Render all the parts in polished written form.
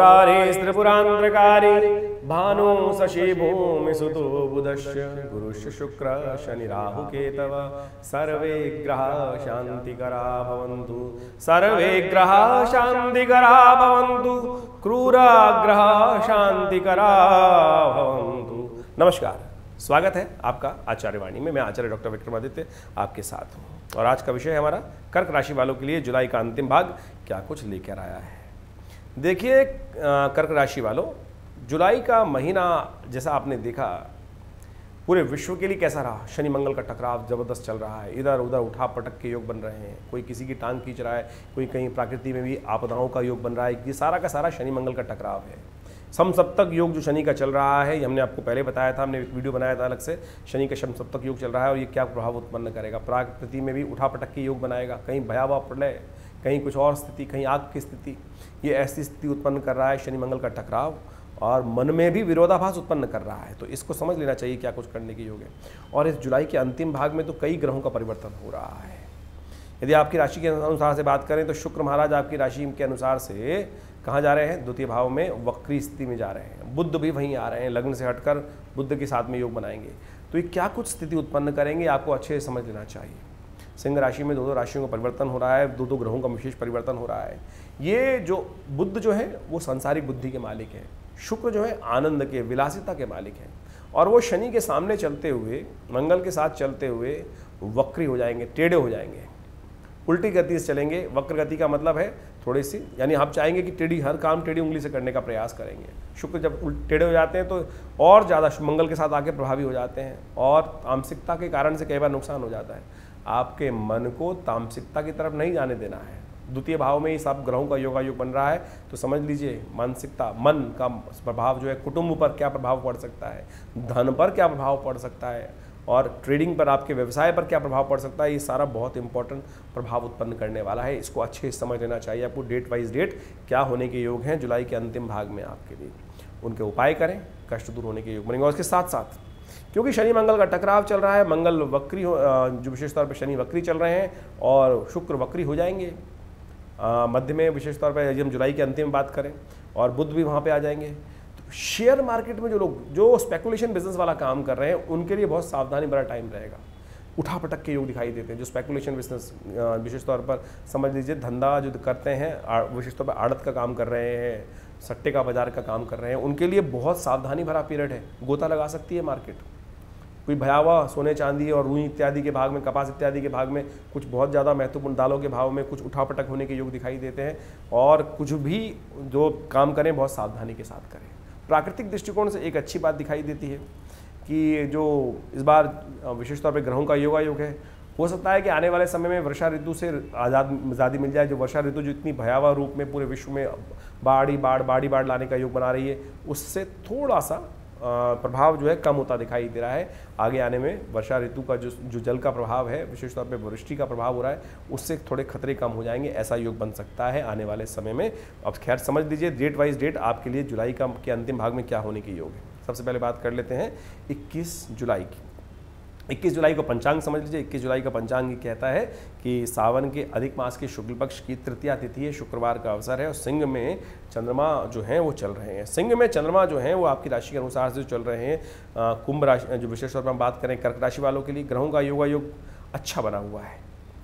मुरारेस्त्रिपुरान्ध्रकारी भानु शशि भूमि सुतो बुधस्य गुरुश्च शुक्र शनि राहु केतव सर्वे ग्रहा शांतिकरा भवन्तु सर्वे ग्रहा शांतिकरा भवन्तु क्रूरा ग्रहा शांतिकरा भवन्तु। नमस्कार, स्वागत है आपका आचार्यवाणी में। मैं आचार्य डॉक्टर विक्रमादित्य आपके साथ हूँ और आज का विषय है हमारा कर्क राशि वालों के लिए जुलाई का अंतिम भाग क्या कुछ लेकर आया है। देखिए कर्क राशि वालों, जुलाई का महीना जैसा आपने देखा पूरे विश्व के लिए कैसा रहा। शनि मंगल का टकराव जबरदस्त चल रहा है, इधर उधर उठा पटक के योग बन रहे हैं, कोई किसी की टांग खींच रहा है, कोई कहीं प्रकृति में भी आपदाओं का योग बन रहा है। ये सारा का सारा शनि मंगल का टकराव है। समसप्तक योग जो शनि का चल रहा है, हमने आपको पहले बताया था, हमने एक वीडियो बनाया था अलग से, शनि का समसप्तक योग चल रहा है और ये क्या प्रभाव उत्पन्न करेगा। प्रकृति में भी उठा पटक के योग बनाएगा, कहीं भयावह प्रलय, कहीं कुछ और स्थिति, कहीं आग की स्थिति, ये ऐसी स्थिति उत्पन्न कर रहा है शनि मंगल का टकराव, और मन में भी विरोधाभास उत्पन्न कर रहा है। तो इसको समझ लेना चाहिए क्या कुछ करने के योग है। और इस जुलाई के अंतिम भाग में तो कई ग्रहों का परिवर्तन हो रहा है। यदि आपकी राशि के अनुसार से बात करें तो शुक्र महाराज आपकी राशि के अनुसार से कहाँ जा रहे हैं, द्वितीय भाव में वक्री स्थिति में जा रहे हैं। बुध भी वहीं आ रहे हैं, लग्न से हटकर बुध के साथ में योग बनाएंगे। तो ये क्या कुछ स्थिति उत्पन्न करेंगे आपको अच्छे से समझ लेना चाहिए। सिंह राशि में दो राशियों का परिवर्तन हो रहा है, दो ग्रहों का विशेष परिवर्तन हो रहा है। ये जो बुध जो है वो सांसारिक बुद्धि के मालिक है, शुक्र जो है आनंद के, विलासिता के मालिक है, और वो शनि के सामने चलते हुए, मंगल के साथ चलते हुए वक्री हो जाएंगे, टेढ़े हो जाएंगे, उल्टी गति से चलेंगे। वक्र गति का मतलब है थोड़ी सी, यानी आप चाहेंगे कि टेढ़ी हर काम टेढ़ी उंगली से करने का प्रयास करेंगे। शुक्र जब टेढ़े हो जाते हैं तो और ज़्यादा मंगल के साथ आके प्रभावी हो जाते हैं और तामसिकता के कारण से कई बार नुकसान हो जाता है। आपके मन को तामसिकता की तरफ नहीं जाने देना है। द्वितीय भाव में ही सब ग्रहों का योगायोग बन रहा है, तो समझ लीजिए मानसिकता, मन का प्रभाव जो है कुटुंब पर क्या प्रभाव पड़ सकता है, धन पर क्या प्रभाव पड़ सकता है, और ट्रेडिंग पर, आपके व्यवसाय पर क्या प्रभाव पड़ सकता है। ये सारा बहुत इंपॉर्टेंट प्रभाव उत्पन्न करने वाला है। इसको अच्छे से समझ लेना चाहिए आपको। डेट वाइज डेट क्या होने के योग हैं जुलाई के अंतिम भाग में आपके लिए, उनके उपाय करें, कष्ट दूर होने के योग बनेंगे। और उसके साथ साथ क्योंकि शनि मंगल का टकराव चल रहा है, मंगल वक्री हो, जो विशेष तौर पर शनि वक्री चल रहे हैं और शुक्र वक्री हो जाएंगे मध्य में, विशेष तौर पर यदि हम जुलाई के अंतिम में बात करें, और बुध भी वहाँ पे आ जाएंगे। तो शेयर मार्केट में जो लोग जो स्पेकुलेशन बिजनेस वाला काम कर रहे हैं उनके लिए बहुत सावधानी भरा टाइम रहेगा। उठा पटक के योग दिखाई देते हैं। जो स्पेकुलेशन बिजनेस विशेष तौर पर समझ लीजिए धंधा जो करते हैं, विशेष तौर पर आड़त का काम कर रहे हैं, सट्टे का बाजार का काम कर रहे हैं, उनके लिए बहुत सावधानी भरा पीरियड है। गोता लगा सकती है मार्केट। कोई भयावह सोने चांदी और रुई इत्यादि के भाग में, कपास इत्यादि के भाग में कुछ बहुत ज़्यादा महत्वपूर्ण दालों के भाव में कुछ उठापटक होने के योग दिखाई देते हैं। और कुछ भी जो काम करें बहुत सावधानी के साथ करें। प्राकृतिक दृष्टिकोण से एक अच्छी बात दिखाई देती है कि जो इस बार विशेष तौर पर ग्रहों का योगायोग है, हो सकता है कि आने वाले समय में वर्षा ऋतु से आज़ादी मिल जाए। जो वर्षा ऋतु जो इतनी भयावह रूप में पूरे विश्व में बाढ़ लाने का योग बना रही है, उससे थोड़ा सा प्रभाव जो है कम होता दिखाई दे रहा है। आगे आने में वर्षा ऋतु का जो जल का प्रभाव है, विशेष तौर पे वृष्टि का प्रभाव हो रहा है, उससे थोड़े खतरे कम हो जाएंगे। ऐसा योग बन सकता है आने वाले समय में। अब खैर समझ लीजिए डेट वाइज डेट आपके लिए जुलाई के अंतिम भाग में क्या होने के योग है। सबसे पहले बात कर लेते हैं 21 जुलाई की। 21 जुलाई को पंचांग समझ लीजिए। 21 जुलाई का पंचांग ये कहता है कि सावन के अधिक मास के शुक्ल पक्ष की तृतीया तिथि है, शुक्रवार का अवसर है, और सिंह में चंद्रमा जो हैं वो चल रहे हैं। सिंह में चंद्रमा जो हैं वो आपकी राशि के अनुसार से चल रहे हैं। कुंभ राशि जो विशेष तौर पर हम बात करें कर्क राशि वालों के लिए, ग्रहों का योगायोग अच्छा बना हुआ है।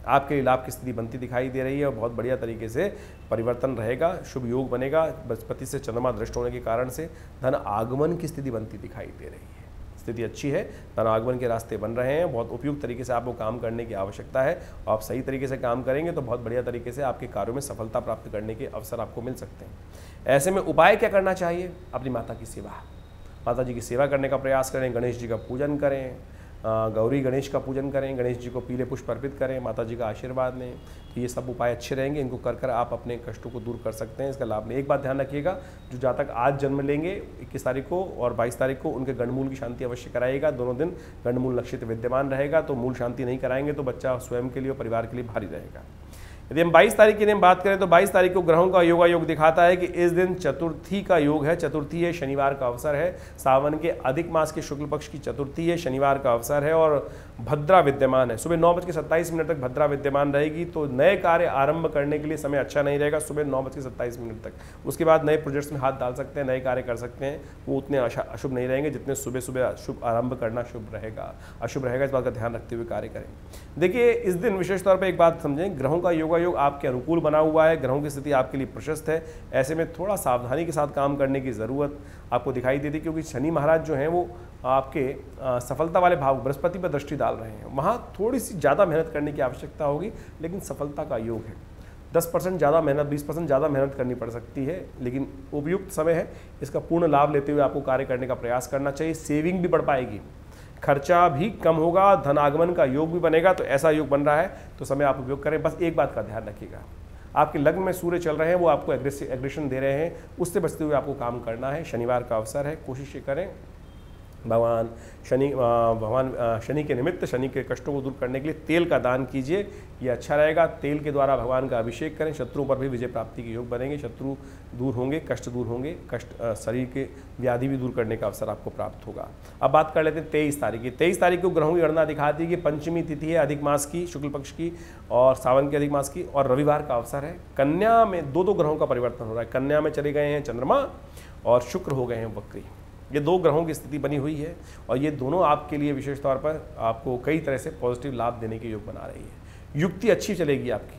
आपके लिए लाभ की स्थिति बनती दिखाई दे रही है और बहुत बढ़िया तरीके से परिवर्तन रहेगा, शुभ योग बनेगा। बृहस्पति से चंद्रमा दृष्ट होने के कारण से धन आगमन की स्थिति बनती दिखाई दे रही है। स्थिति अच्छी है, धन आगमन के रास्ते बन रहे हैं। बहुत उपयुक्त तरीके से आपको काम करने की आवश्यकता है। आप सही तरीके से काम करेंगे तो बहुत बढ़िया तरीके से आपके कार्यों में सफलता प्राप्त करने के अवसर आपको मिल सकते हैं। ऐसे में उपाय क्या करना चाहिए? अपनी माता की सेवा, माता जी की सेवा करने का प्रयास करें, गणेश जी का पूजन करें, गौरी गणेश का पूजन करें, गणेश जी को पीले पुष्प अर्पित करें, माता जी का आशीर्वाद लें। तो ये सब उपाय अच्छे रहेंगे। इनको कर कर आप अपने कष्टों को दूर कर सकते हैं। इसका लाभ लें। एक बात ध्यान रखिएगा, जो जातक आज जन्म लेंगे 21 तारीख को और 22 तारीख को, उनके गंडमूल की शांति अवश्य कराइएगा। दोनों दिन गंडमूल नक्षत्र विद्यमान रहेगा, तो मूल शांति नहीं कराएंगे तो बच्चा स्वयं के लिए और परिवार के लिए भारी रहेगा। यदि हम 22 तारीख की हम बात करें तो 22 तारीख को ग्रहों का योगायोग दिखाता है कि इस दिन चतुर्थी का योग है। चतुर्थी है, शनिवार का अवसर है। सावन के अधिक मास के शुक्ल पक्ष की चतुर्थी है, शनिवार का अवसर है। और भद्रा विद्यमान है, सुबह 9:27 तक भद्रा विद्यमान रहेगी, तो नए कार्य आरंभ करने के लिए समय अच्छा नहीं रहेगा सुबह 9:27 तक। उसके बाद नए प्रोजेक्ट्स में हाथ डाल सकते हैं, नए कार्य कर सकते हैं, वो उतने अशुभ नहीं रहेंगे जितने सुबह सुबह शुभ आरंभ करना शुभ रहेगा, अशुभ रहेगा। इस बात का ध्यान रखते हुए कार्य करें। देखिए इस दिन विशेष तौर पर एक बात समझें, ग्रहों का योगायोग आपके अनुकूल बना हुआ है, ग्रहों की स्थिति आपके लिए प्रशस्त है। ऐसे में थोड़ा सावधानी के साथ काम करने की ज़रूरत आपको दिखाई देती, क्योंकि शनि महाराज जो हैं वो आपके सफलता वाले भाव बृहस्पति पर दृष्टि डाल रहे हैं। वहाँ थोड़ी सी ज़्यादा मेहनत करने की आवश्यकता होगी, लेकिन सफलता का योग है। 10% ज़्यादा मेहनत, 20% ज़्यादा मेहनत करनी पड़ सकती है, लेकिन उपयुक्त समय है। इसका पूर्ण लाभ लेते हुए आपको कार्य करने का प्रयास करना चाहिए। सेविंग भी बढ़ पाएगी, खर्चा भी कम होगा, धन आगमन का योग भी बनेगा। तो ऐसा योग बन रहा है तो समय आप उपयोग करें। बस एक बात का ध्यान रखिएगा, आपके लग्न में सूर्य चल रहे हैं, वो आपको एग्रेशन दे रहे हैं, उससे बचते हुए आपको काम करना है। शनिवार का अवसर है, कोशिश करें भगवान शनि के निमित्त शनि के कष्टों को दूर करने के लिए तेल का दान कीजिए, ये अच्छा रहेगा। तेल के द्वारा भगवान का अभिषेक करें, शत्रुओं पर भी विजय प्राप्ति के योग बनेंगे, शत्रु दूर होंगे, कष्ट दूर होंगे, शरीर के व्याधि भी दूर करने का अवसर आपको प्राप्त होगा। अब बात कर लेते हैं 23 तारीख की। 23 तारीख को ग्रहों की गणना दिखाती है कि पंचमी तिथि है अधिक मास की, शुक्ल पक्ष की, और सावन के अधिक मास की, और रविवार का अवसर है। कन्या में दो ग्रहों का परिवर्तन हो रहा है। कन्या में चले गए हैं चंद्रमा और शुक्र हो गए हैं वक्री। ये 2 ग्रहों की स्थिति बनी हुई है और ये दोनों आपके लिए विशेष तौर पर आपको कई तरह से पॉजिटिव लाभ देने के योग बना रही है। युक्ति अच्छी चलेगी आपकी,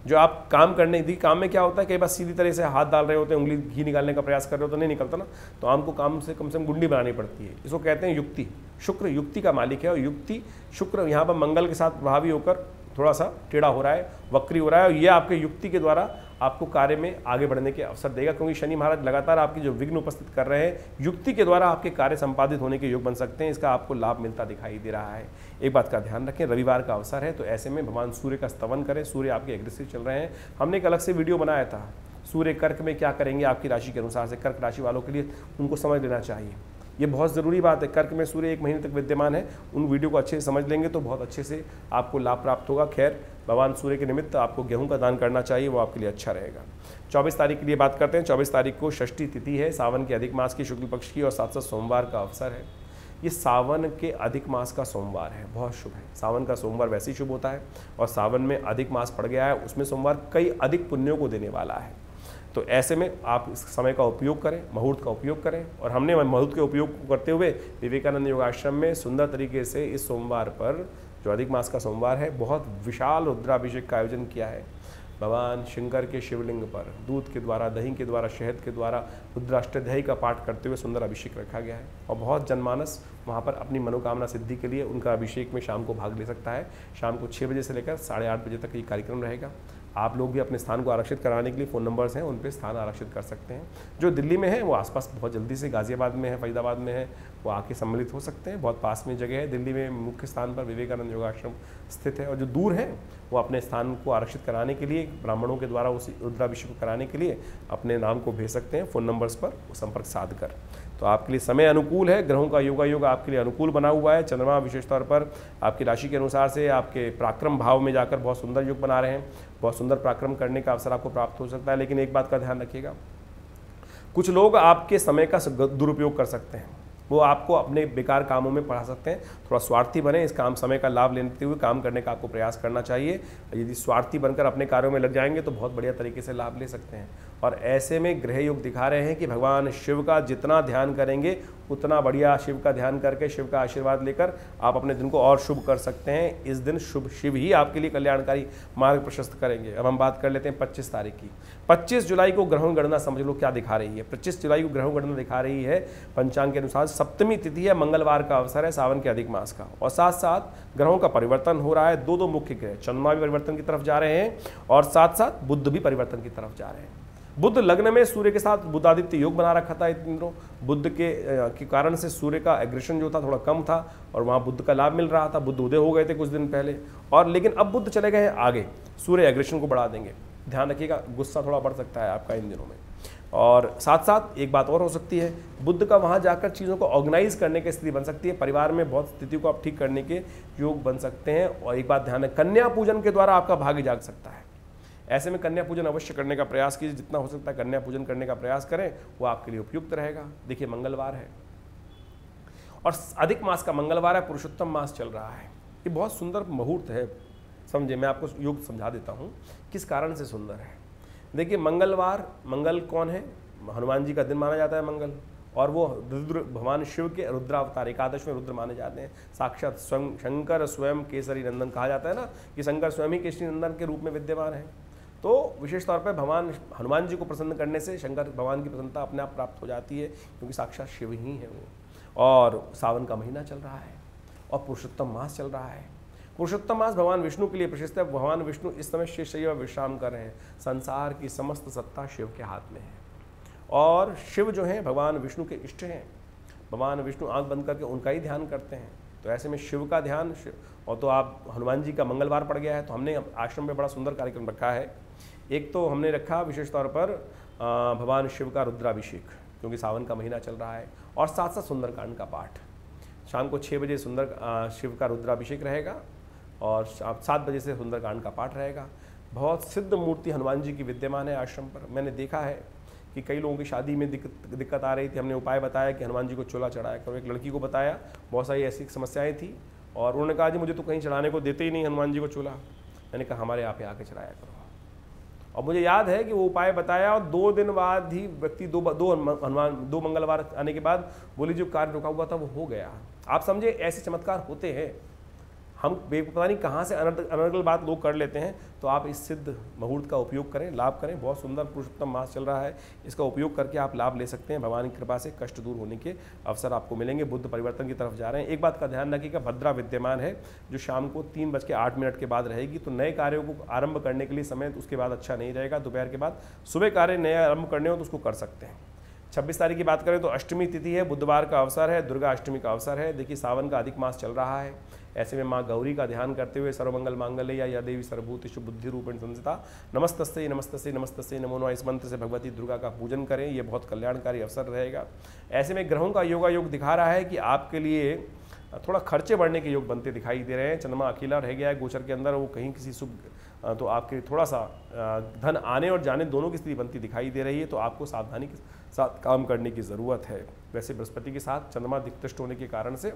जो आप काम करने दी। काम में क्या होता है, कई बार सीधी तरह से हाथ डाल रहे होते हैं, उंगली घी निकालने का प्रयास कर रहे हो तो नहीं निकलता ना, तो आपको काम से कम गुंडी बनानी पड़ती है। इसको कहते हैं युक्ति। शुक्र युक्ति का मालिक है और युक्ति शुक्र यहाँ पर मंगल के साथ प्रभावी होकर थोड़ा सा टेढ़ा हो रहा है, वक्री हो रहा है, और ये आपके युक्ति के द्वारा आपको कार्य में आगे बढ़ने के अवसर देगा, क्योंकि शनि महाराज लगातार आपकी जो विघ्न उपस्थित कर रहे हैं, युक्ति के द्वारा आपके कार्य संपादित होने के योग बन सकते हैं। इसका आपको लाभ मिलता दिखाई दे रहा है। एक बात का ध्यान रखें, रविवार का अवसर है, तो ऐसे में भगवान सूर्य का स्तवन करें। सूर्य आपके एग्रेसिव चल रहे हैं, हमने एक अलग से वीडियो बनाया था, सूर्य कर्क में क्या करेंगे आपकी राशि के अनुसार से। कर्क राशि वालों के लिए उनको समझ लेना चाहिए, ये बहुत ज़रूरी बात है। कर्क में सूर्य 1 महीने तक विद्यमान है, उन वीडियो को अच्छे से समझ लेंगे तो बहुत अच्छे से आपको लाभ प्राप्त होगा। खैर, भगवान सूर्य के निमित्त आपको गेहूं का दान करना चाहिए, वो आपके लिए अच्छा रहेगा। 24 तारीख के लिए बात करते हैं। 24 तारीख को षष्ठी तिथि है, सावन के अधिक मास की, शुक्ल पक्ष की, और साथ साथ सोमवार का अवसर है। ये सावन के अधिक मास का सोमवार है, बहुत शुभ है। सावन का सोमवार वैसे ही शुभ होता है, और सावन में अधिक मास पड़ गया है, उसमें सोमवार कई अधिक पुण्यों को देने वाला है। तो ऐसे में आप इस समय का उपयोग करें, मुहूर्त का उपयोग करें। और हमने मुहूर्त के उपयोग करते हुए विवेकानंद योगाश्रम में सुंदर तरीके से इस सोमवार पर, जो अधिक मास का सोमवार है, बहुत विशाल रुद्राभिषेक का आयोजन किया है। भगवान शंकर के शिवलिंग पर दूध के द्वारा, दही के द्वारा, शहद के द्वारा रुद्राष्टध्यायी का पाठ करते हुए सुंदर अभिषेक रखा गया है, और बहुत जनमानस वहाँ पर अपनी मनोकामना सिद्धि के लिए उनका अभिषेक में शाम को भाग ले सकता है। शाम को 6 बजे से लेकर 8:30 बजे तक ये कार्यक्रम रहेगा। आप लोग भी अपने स्थान को आरक्षित कराने के लिए फ़ोन नंबर्स हैं, उन पे स्थान आरक्षित कर सकते हैं। जो दिल्ली में है वो आसपास बहुत जल्दी से, गाज़ियाबाद में है, फरीदाबाद में है, वो आके सम्मिलित हो सकते हैं। बहुत पास में जगह है, दिल्ली में मुख्य स्थान पर विवेकानंद योगाश्रम स्थित है। और जो दूर हैं वो अपने स्थान को आरक्षित कराने के लिए, ब्राह्मणों के द्वारा उस रुद्राभिषेक को कराने के लिए अपने नाम को भेज सकते हैं फ़ोन नंबर्स पर संपर्क साध कर। तो आपके लिए समय अनुकूल है, ग्रहों का योग आपके लिए अनुकूल बना हुआ है। चंद्रमा विशेष तौर पर आपकी राशि के अनुसार से आपके पराक्रम भाव में जाकर बहुत सुंदर योग बना रहे हैं, बहुत सुंदर पराक्रम करने का अवसर आपको प्राप्त हो सकता है। लेकिन एक बात का ध्यान रखिएगा, कुछ लोग आपके समय का दुरुपयोग कर सकते हैं, वो आपको अपने बेकार कामों में पढ़ा सकते हैं। थोड़ा स्वार्थी बने, इस काम समय का लाभ लेते हुए काम करने का आपको प्रयास करना चाहिए। यदि स्वार्थी बनकर अपने कार्यों में लग जाएंगे तो बहुत बढ़िया तरीके से लाभ ले सकते हैं। और ऐसे में ग्रह योग दिखा रहे हैं कि भगवान शिव का जितना ध्यान करेंगे उतना बढ़िया, शिव का ध्यान करके शिव का आशीर्वाद लेकर आप अपने दिन को और शुभ कर सकते हैं। इस दिन शुभ शिव ही आपके लिए कल्याणकारी मार्ग प्रशस्त करेंगे। अब हम बात कर लेते हैं 25 तारीख की। 25 जुलाई को ग्रहों गणना समझ लो क्या दिखा रही है। 25 जुलाई को ग्रहों गणना दिखा रही है पंचांग के अनुसार सप्तमी तिथि है, मंगलवार का अवसर है, सावन के अधिक मास का, और साथ साथ ग्रहों का परिवर्तन हो रहा है। दो मुख्य ग्रह, चंद्रमा भी परिवर्तन की तरफ जा रहे हैं और साथ साथ बुध भी परिवर्तन की तरफ जा रहे हैं। बुध लग्न में सूर्य के साथ बुधादित्य योग बना रखा था इन दिनों। बुध के कारण से सूर्य का एग्रेशन जो था थोड़ा कम था और वहाँ बुध का लाभ मिल रहा था। बुध उदय हो गए थे कुछ दिन पहले, और लेकिन अब बुध चले गए हैं आगे, सूर्य एग्रेशन को बढ़ा देंगे। ध्यान रखिएगा, गुस्सा थोड़ा बढ़ सकता है आपका इन दिनों में। और साथ साथ एक बात और हो सकती है, बुध का वहाँ जाकर चीज़ों को ऑर्गेनाइज करने की स्थिति बन सकती है। परिवार में बहुत स्थिति को आप ठीक करने के योग बन सकते हैं। और एक बात ध्यान है, कन्या पूजन के द्वारा आपका भाग्य जाग सकता है। ऐसे में कन्या पूजन अवश्य करने का प्रयास कीजिए, जितना हो सकता है कन्या पूजन करने का प्रयास करें, वो आपके लिए उपयुक्त रहेगा। देखिए मंगलवार है और अधिक मास का मंगलवार है, पुरुषोत्तम मास चल रहा है। ये बहुत सुंदर मुहूर्त है। समझे, मैं आपको योग समझा देता हूँ किस कारण से सुंदर है। देखिए मंगलवार, मंगल कौन है? हनुमान जी का दिन माना जाता है मंगल, और वो रुद्र भगवान शिव के रुद्रावतार, एकादश में रुद्र माने जाते हैं। साक्षात स्वयं शंकर स्वयं केसरी नंदन कहा जाता है ना, कि शंकर स्वयं ही केसरी नंदन के रूप में विद्यमान है। तो विशेष तौर पर भगवान हनुमान जी को प्रसन्न करने से शंकर भगवान की प्रसन्नता अपने आप प्राप्त हो जाती है, क्योंकि साक्षात शिव ही है वो। और सावन का महीना चल रहा है और पुरुषोत्तम मास चल रहा है। पुरुषोत्तम मास भगवान विष्णु के लिए प्रशस्त है। भगवान विष्णु इस समय शेषशय्या विश्राम कर रहे हैं। संसार की समस्त सत्ता शिव के हाथ में है, और शिव जो हैं भगवान विष्णु के इष्ट हैं। भगवान विष्णु आंख बंद करके उनका ही ध्यान करते हैं। तो ऐसे में शिव का ध्यान, और तो आप हनुमान जी का मंगलवार पड़ गया है, तो हमने आश्रम में बड़ा सुंदर कार्यक्रम रखा है। एक तो हमने रखा विशेष तौर पर भगवान शिव का रुद्राभिषेक, क्योंकि सावन का महीना चल रहा है, और साथ साथ सुंदरकांड का पाठ। शाम को 6 बजे शिव का रुद्राभिषेक रहेगा, और 7 बजे से सुंदरकांड का पाठ रहेगा। बहुत सिद्ध मूर्ति हनुमान जी की विद्यमान है आश्रम पर। मैंने देखा है कि कई लोगों की शादी में दिक्कत आ रही थी। हमने उपाय बताया कि हनुमान जी को चोला चढ़ाया करो। एक लड़की को बताया, बहुत सारी ऐसी समस्याएं थी, और उन्होंने कहा जी मुझे तो कहीं चढ़ाने को देते ही नहीं हनुमान जी को चोला। मैंने कहा हमारे यहाँ पे आके चढ़ाया करो। और मुझे याद है कि वो उपाय बताया, और 2 दिन बाद ही व्यक्ति दो मंगलवार आने के बाद बोली जो कार्य रुका हुआ था वो हो गया। आप समझे, ऐसे चमत्कार होते हैं। हम पता नहीं कहाँ से अनर्गल बात लोग कर लेते हैं। तो आप इस सिद्ध मुहूर्त का उपयोग करें, लाभ करें। बहुत सुंदर पुरुषोत्तम मास चल रहा है, इसका उपयोग करके आप लाभ ले सकते हैं। भगवान की कृपा से कष्ट दूर होने के अवसर आपको मिलेंगे। बुद्ध परिवर्तन की तरफ जा रहे हैं। एक बात का ध्यान रखिएगा, भद्रा विद्यमान है, जो शाम को 3:08 के बाद रहेगी। तो नए कार्यों को आरंभ करने के लिए समय उसके बाद अच्छा नहीं रहेगा। दोपहर के बाद सुबह कार्य नए आरंभ करने हो तो उसको कर सकते हैं। 26 तारीख की बात करें तो अष्टमी तिथि है, बुधवार का अवसर है, दुर्गा अष्टमी का अवसर है। देखिए सावन का अधिक मास चल रहा है। ऐसे में माँ गौरी का ध्यान करते हुए सर्वमंगल मांगल्य या देवी सर्वभूतेषु बुद्धि रूपेण संस्थिता नमस्तस्यै नमस्तस्यै नमस्तस्यै नमो नमः, इस मंत्र से भगवती दुर्गा का पूजन करें। ये बहुत कल्याणकारी अवसर रहेगा। ऐसे में ग्रहों का योग दिखा रहा है कि आपके लिए थोड़ा खर्चे बढ़ने के योग बनते दिखाई दे रहे हैं। चंद्रमा अकेला रह गया है गोचर के अंदर, वो कहीं किसी शुभ, तो आपके थोड़ा सा धन आने और जाने दोनों की स्थिति बनती दिखाई दे रही है। तो आपको सावधानी के साथ काम करने की ज़रूरत है। वैसे बृहस्पति के साथ चंद्रमा दिक्तष्ट होने के कारण से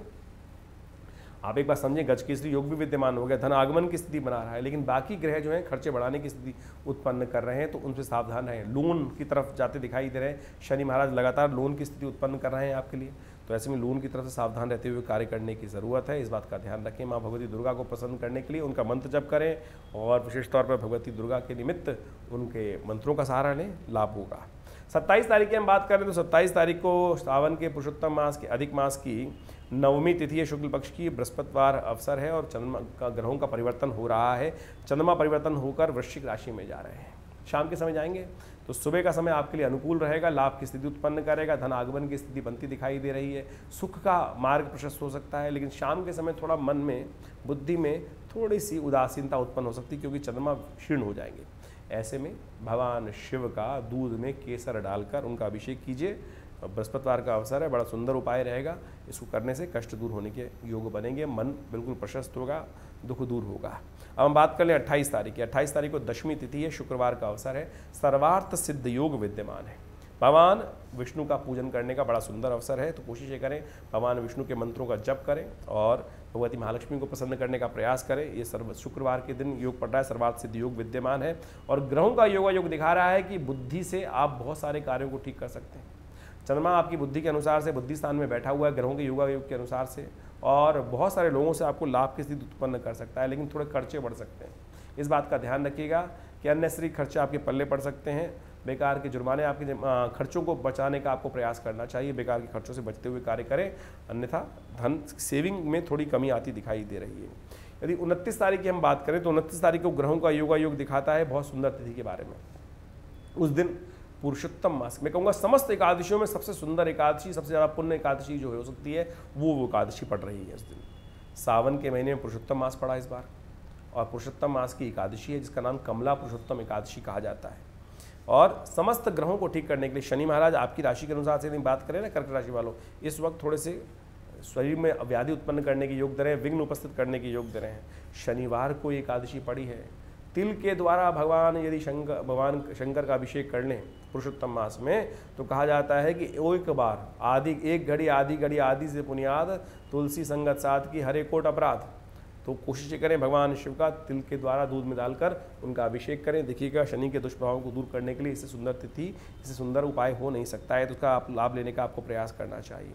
आप एक बार समझें, गजकेसरी योग भी विद्यमान हो गया, धन आगमन की स्थिति बना रहा है, लेकिन बाकी ग्रह जो हैं खर्चे बढ़ाने की स्थिति उत्पन्न कर रहे हैं। तो उनसे सावधान रहें। लोन की तरफ जाते दिखाई दे रहे हैं। शनि महाराज लगातार लोन की स्थिति उत्पन्न कर रहे हैं आपके लिए। तो ऐसे में लोन की तरफ से सावधान रहते हुए कार्य करने की ज़रूरत है। इस बात का ध्यान रखें। माँ भगवती दुर्गा को प्रसन्न करने के लिए उनका मंत्र जप करें, और विशेष तौर पर भगवती दुर्गा के निमित्त उनके मंत्रों का सहारा लें, लाभ होगा। 27 तारीख की हम बात करें तो 27 तारीख को सावन के पुरुषोत्तम मास के अधिक मास की नवमी तिथि है, शुक्ल पक्ष की, बृहस्पतिवार अवसर है, और चंद्रमा का ग्रहों का परिवर्तन हो रहा है। चंद्रमा परिवर्तन होकर वृश्चिक राशि में जा रहे हैं। शाम के समय जाएंगे तो सुबह का समय आपके लिए अनुकूल रहेगा, लाभ की स्थिति उत्पन्न करेगा, धन आगमन की स्थिति बनती दिखाई दे रही है, सुख का मार्ग प्रशस्त हो सकता है। लेकिन शाम के समय थोड़ा मन में, बुद्धि में थोड़ी सी उदासीनता उत्पन्न हो सकती है, क्योंकि चंद्रमा क्षीण हो जाएंगे। ऐसे में भगवान शिव का दूध में केसर डालकर उनका अभिषेक कीजिए। बृहस्पतिवार का अवसर है, बड़ा सुंदर उपाय रहेगा। इसको करने से कष्ट दूर होने के योग बनेंगे, मन बिल्कुल प्रशस्त होगा, दुख दूर होगा। अब हम बात कर लें 28 तारीख की। 28 तारीख को दशमी तिथि है, शुक्रवार का अवसर है, सर्वार्थ सिद्ध योग विद्यमान है। भगवान विष्णु का पूजन करने का बड़ा सुंदर अवसर है। तो कोशिश ये करें भगवान विष्णु के मंत्रों का जप करें, और भगवती महालक्ष्मी को प्रसन्न करने का प्रयास करें। ये शुक्रवार के दिन योग पड़ रहा है, सर्वार्थ सिद्ध योग विद्यमान है। और ग्रहों का योग दिखा रहा है कि बुद्धि से आप बहुत सारे कार्यों को ठीक कर सकते हैं। चंद्रमा आपकी बुद्धि के अनुसार से बुद्धि स्थान में बैठा हुआ है, ग्रहों के योग के अनुसार से, और बहुत सारे लोगों से आपको लाभ की स्थिति उत्पन्न कर सकता है। लेकिन थोड़े खर्चे बढ़ सकते हैं। इस बात का ध्यान रखिएगा कि अननेसेसरी खर्चे आपके पल्ले पड़ सकते हैं। बेकार के जुर्माने, आपके खर्चों को बचाने का आपको प्रयास करना चाहिए। बेकार के खर्चों से बचते हुए कार्य करें, अन्यथा धन सेविंग में थोड़ी कमी आती दिखाई दे रही है। यदि 29 तारीख की हम बात करें तो 29 तारीख को ग्रहों का योग दिखाता है बहुत सुंदर तिथि के बारे में। उस दिन पुरुषोत्तम मास, मैं कहूँगा समस्त एकादशियों में सबसे सुंदर एकादशी, सबसे ज़्यादा पुण्य एकादशी जो हो सकती है वो एकादशी पड़ रही है इस दिन। सावन के महीने में पुरुषोत्तम मास पड़ा इस बार, और पुरुषोत्तम मास की एकादशी है जिसका नाम कमला पुरुषोत्तम एकादशी कहा जाता है। और समस्त ग्रहों को ठीक करने के लिए शनि महाराज आपकी राशि के अनुसार से यदि बात करें ना, कर्क राशि वालों, इस वक्त थोड़े से शरीर में व्याधि उत्पन्न करने के योग दे रहे हैं, विघ्न उपस्थित करने के योग दे रहे हैं। शनिवार को एकादशी पड़ी है। तिल के द्वारा भगवान शंकर का अभिषेक कर लें पुरुषोत्तम मास में, तो कहा जाता है कि एक बार एक घड़ी आधी से पुनियाद, तुलसी संगत साध की हरे कोट अपराध। तो कोशिश करें भगवान शिव का तिल के द्वारा दूध में डालकर उनका अभिषेक करें। देखिएगा शनि के दुष्प्रभावों को दूर करने के लिए इससे सुंदर तिथि, इससे सुंदर उपाय हो नहीं सकता है, तो उसका आप लाभ लेने का आपको प्रयास करना चाहिए।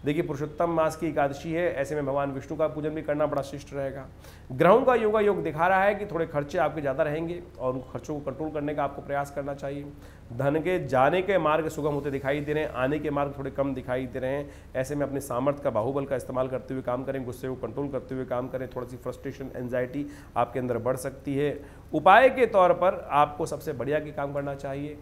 देखिए पुरुषोत्तम मास की एकादशी है, ऐसे में भगवान विष्णु का पूजन भी करना बड़ा श्रेष्ठ रहेगा। ग्रहों का योगा योग दिखा रहा है कि थोड़े खर्चे आपके ज़्यादा रहेंगे और उन खर्चों को कंट्रोल करने का आपको प्रयास करना चाहिए। धन के जाने के मार्ग सुगम होते दिखाई दे रहे हैं, आने के मार्ग थोड़े कम दिखाई दे रहे हैं। ऐसे में अपने सामर्थ्य का बाहुबल का इस्तेमाल करते हुए काम करें, गुस्से को कंट्रोल करते हुए काम करें। थोड़ी सी फ्रस्ट्रेशन, एंजाइटी आपके अंदर बढ़ सकती है। उपाय के तौर पर आपको सबसे बढ़िया की काम करना चाहिए,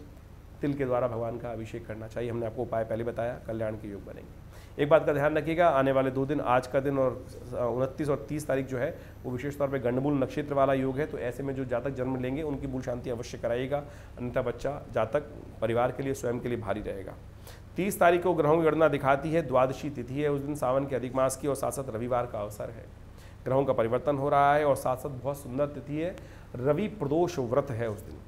तिल के द्वारा भगवान का अभिषेक करना चाहिए। हमने आपको उपाय पहले बताया, कल्याण के योग बनेंगे। एक बात का ध्यान रखिएगा, आने वाले 2 दिन, आज का दिन और 29 और 30 तारीख जो है वो विशेष तौर पे गंडमूल नक्षत्र वाला योग है, तो ऐसे में जो जातक जन्म लेंगे उनकी मूल शांति अवश्य कराइएगा, अन्यथा बच्चा जातक परिवार के लिए, स्वयं के लिए भारी रहेगा। 30 तारीख को ग्रहों की गणना दिखाती है, द्वादशी तिथि है, उस दिन सावन के अधिक मास की और साथ साथ रविवार का अवसर है। ग्रहों का परिवर्तन हो रहा है और साथ साथ बहुत सुंदर तिथि है, रवि प्रदोष व्रत है। उस दिन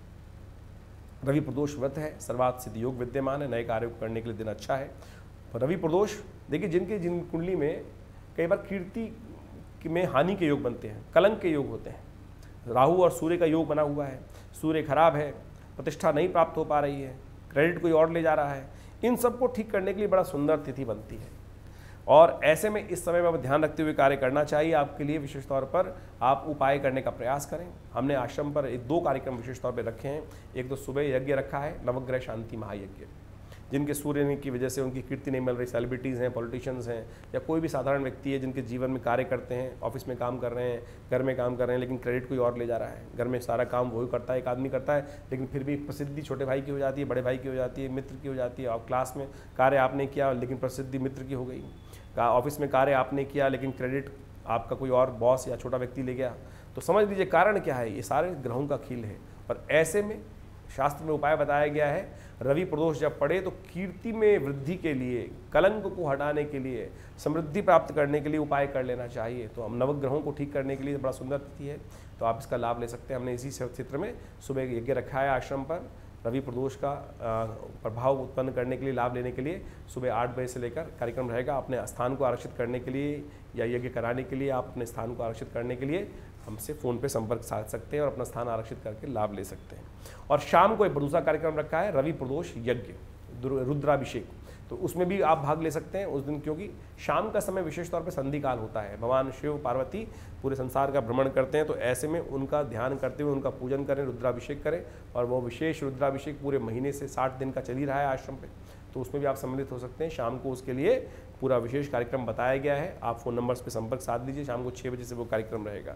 रवि प्रदोष व्रत है, सर्वार्थ सिद्धि योग विद्यमान है, नए कार्य करने के लिए दिन अच्छा है। रवि प्रदोष, देखिए जिन कुंडली में कई बार कीर्ति में हानि के योग बनते हैं, कलंक के योग होते हैं। राहु और सूर्य का योग बना हुआ है, सूर्य खराब है, प्रतिष्ठा नहीं प्राप्त हो पा रही है, क्रेडिट कोई और ले जा रहा है, इन सबको ठीक करने के लिए बड़ा सुंदर तिथि बनती है। और ऐसे में इस समय में ध्यान रखते हुए कार्य करना चाहिए। आपके लिए विशेष तौर पर आप उपाय करने का प्रयास करें। हमने आश्रम पर 2 कार्यक्रम विशेष तौर पर रखे हैं। एक तो सुबह यज्ञ रखा है, नवग्रह शांति महायज्ञ, जिनके सूर्य की वजह से उनकी कीर्ति नहीं मिल रही, सेलिब्रिटीज़ हैं, पॉलिटिशियंस हैं, या कोई भी साधारण व्यक्ति है जिनके जीवन में कार्य करते हैं, ऑफिस में काम कर रहे हैं, घर में काम कर रहे हैं, लेकिन क्रेडिट कोई और ले जा रहा है। घर में सारा काम वही करता है, एक आदमी करता है, लेकिन फिर भी प्रसिद्धि छोटे भाई की हो जाती है, बड़े भाई की हो जाती है, मित्र की हो जाती है। और क्लास में कार्य आपने किया लेकिन प्रसिद्धि मित्र की हो गई, ऑफिस में कार्य आपने किया लेकिन क्रेडिट आपका कोई और बॉस या छोटा व्यक्ति ले गया। तो समझ लीजिए कारण क्या है, ये सारे ग्रहों का खेल है। और ऐसे में शास्त्र में उपाय बताया गया है, रवि प्रदोष जब पड़े तो कीर्ति में वृद्धि के लिए, कलंक को हटाने के लिए, समृद्धि प्राप्त करने के लिए उपाय कर लेना चाहिए। तो हम नवग्रहों को ठीक करने के लिए बड़ा सुंदर तिथि है, तो आप इसका लाभ ले सकते हैं। हमने इसी क्षेत्र में सुबह यज्ञ रखा है आश्रम पर। रवि प्रदोष का प्रभाव उत्पन्न करने के लिए, लाभ लेने के लिए सुबह 8 बजे से लेकर कार्यक्रम रहेगा। अपने स्थान को आरक्षित करने के लिए या यज्ञ कराने के लिए, आप अपने स्थान को आरक्षित करने के लिए हमसे फ़ोन पे संपर्क साध सकते हैं और अपना स्थान आरक्षित करके लाभ ले सकते हैं। और शाम को एक दूसरा कार्यक्रम रखा है, रवि प्रदोष यज्ञ, रुद्राभिषेक, तो उसमें भी आप भाग ले सकते हैं उस दिन, क्योंकि शाम का समय विशेष तौर पर संधि काल होता है। भगवान शिव पार्वती पूरे संसार का भ्रमण करते हैं, तो ऐसे में उनका ध्यान करते हुए उनका पूजन करें, रुद्राभिषेक करें। और वो विशेष रुद्राभिषेक पूरे महीने से 60 दिन का चल ही रहा है आश्रम पे, तो उसमें भी आप सम्मिलित हो सकते हैं। शाम को उसके लिए पूरा विशेष कार्यक्रम बताया गया है, आप फ़ोन नंबर्स पे संपर्क साध लीजिए। शाम को 6 बजे से वो कार्यक्रम रहेगा।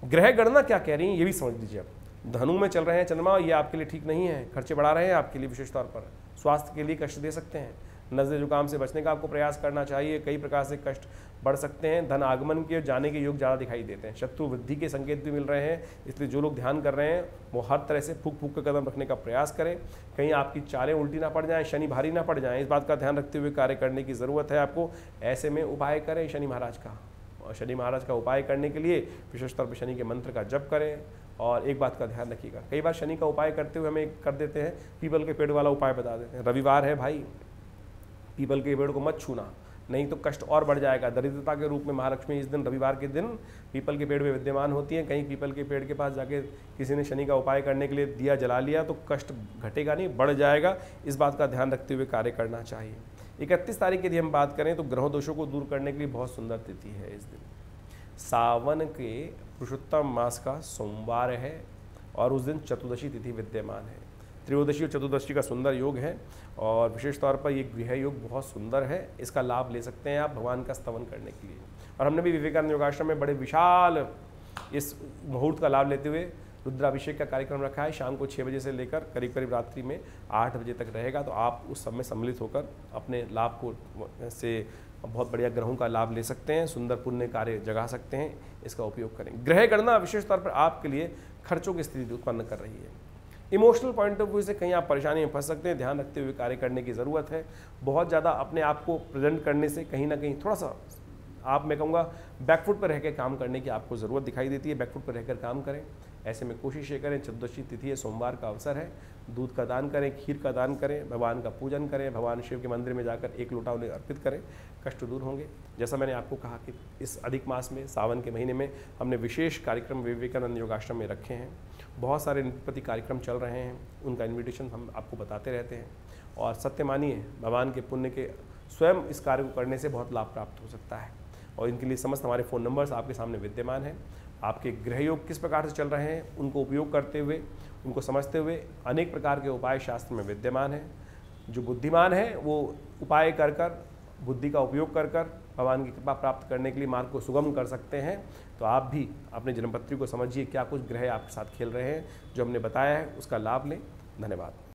ग्रह गणना क्या कह रही है ये भी समझ लीजिए। अब धनु में चल रहे हैं चंद्रमा, ये आपके लिए ठीक नहीं है, खर्चे बढ़ा रहे हैं आपके लिए, विशेष तौर पर स्वास्थ्य के लिए कष्ट दे सकते हैं। नज़ले जुकाम से बचने का आपको प्रयास करना चाहिए, कई प्रकार से कष्ट बढ़ सकते हैं। धन आगमन के जाने के योग ज़्यादा दिखाई देते हैं, शत्रु वृद्धि के संकेत भी मिल रहे हैं। इसलिए जो लोग ध्यान कर रहे हैं वो हर तरह से फूक फूक का कदम रखने का प्रयास करें, कहीं आपकी चालें उल्टी ना पड़ जाएं, शनि भारी ना पड़ जाएं, इस बात का ध्यान रखते हुए कार्य करने की ज़रूरत है आपको। ऐसे में उपाय करें शनि महाराज का, और शनि महाराज का उपाय करने के लिए विशेष तौर पर शनि के मंत्र का जप करें। और एक बात का ध्यान रखिएगा, कई बार शनि का उपाय करते हुए हमें कर देते हैं, पीपल के पेड़ वाला उपाय बता देते हैं। रविवार है भाई, पीपल के पेड़ को मत छूना, नहीं तो कष्ट और बढ़ जाएगा। दरिद्रता के रूप में महालक्ष्मी इस दिन, रविवार के दिन, पीपल के पेड़ में विद्यमान होती हैं। कहीं पीपल के पेड़ के पास जाके किसी ने शनि का उपाय करने के लिए दिया जला लिया तो कष्ट घटेगा नहीं, बढ़ जाएगा। इस बात का ध्यान रखते हुए कार्य करना चाहिए। 31 तारीख की यदि हम बात करें तो ग्रह दोषों को दूर करने के लिए बहुत सुंदर तिथि है इस दिन। सावन के पुरुषोत्तम मास का सोमवार है और उस दिन चतुर्दशी तिथि विद्यमान है। त्रयोदशी और चतुर्दशी का सुंदर योग है और विशेष तौर पर ये गृह योग बहुत सुंदर है, इसका लाभ ले सकते हैं आप भगवान का स्तवन करने के लिए। और हमने भी विवेकानंद योगाश्रम में बड़े विशाल इस मुहूर्त का लाभ लेते हुए रुद्राभिषेक का कार्यक्रम रखा है। शाम को 6 बजे से लेकर करीब करीब रात्रि में 8 बजे तक रहेगा, तो आप उस समय सम्मिलित होकर अपने लाभ को से बहुत बढ़िया ग्रहों का लाभ ले सकते हैं, सुंदर पुण्य कार्य जगा सकते हैं, इसका उपयोग करें। ग्रह गणना विशेष तौर पर आपके लिए खर्चों की स्थिति उत्पन्न कर रही है। इमोशनल पॉइंट ऑफ व्यू से कहीं आप परेशानी में फंस सकते हैं, ध्यान रखते हुए कार्य करने की ज़रूरत है। बहुत ज़्यादा अपने आप को प्रेजेंट करने से कहीं ना कहीं थोड़ा सा आप, मैं कहूँगा, बैकफुट पर रहकर काम करने की आपको ज़रूरत दिखाई देती है, बैकफुट पर रहकर काम करें। ऐसे में कोशिश ये करें, चतुर्दशी तिथि है, सोमवार का अवसर है, दूध का दान करें, खीर का दान करें, भगवान का पूजन करें, भगवान शिव के मंदिर में जाकर 1 लोटा उन्हें अर्पित करें, कष्ट दूर होंगे। जैसा मैंने आपको कहा कि इस अधिक मास में, सावन के महीने में हमने विशेष कार्यक्रम विवेकानंद योगाश्रम में रखे हैं। बहुत सारे नित्य कार्यक्रम चल रहे हैं, उनका इन्विटेशन हम आपको बताते रहते हैं। और सत्य मानिए, भगवान के पुण्य के स्वयं इस कार्य को करने से बहुत लाभ प्राप्त हो सकता है। और इनके लिए समस्त हमारे फ़ोन नंबर्स आपके सामने विद्यमान हैं। आपके ग्रह योग किस प्रकार से चल रहे हैं, उनको उपयोग करते हुए, उनको समझते हुए अनेक प्रकार के उपाय शास्त्र में विद्यमान हैं। जो बुद्धिमान है वो उपाय कर कर, बुद्धि का उपयोग कर कर भगवान की कृपा प्राप्त करने के लिए मार्ग को सुगम कर सकते हैं। तो आप भी अपने जन्मपत्री को समझिए, क्या कुछ ग्रह आपके साथ खेल रहे हैं, जो हमने बताया है उसका लाभ लें। धन्यवाद।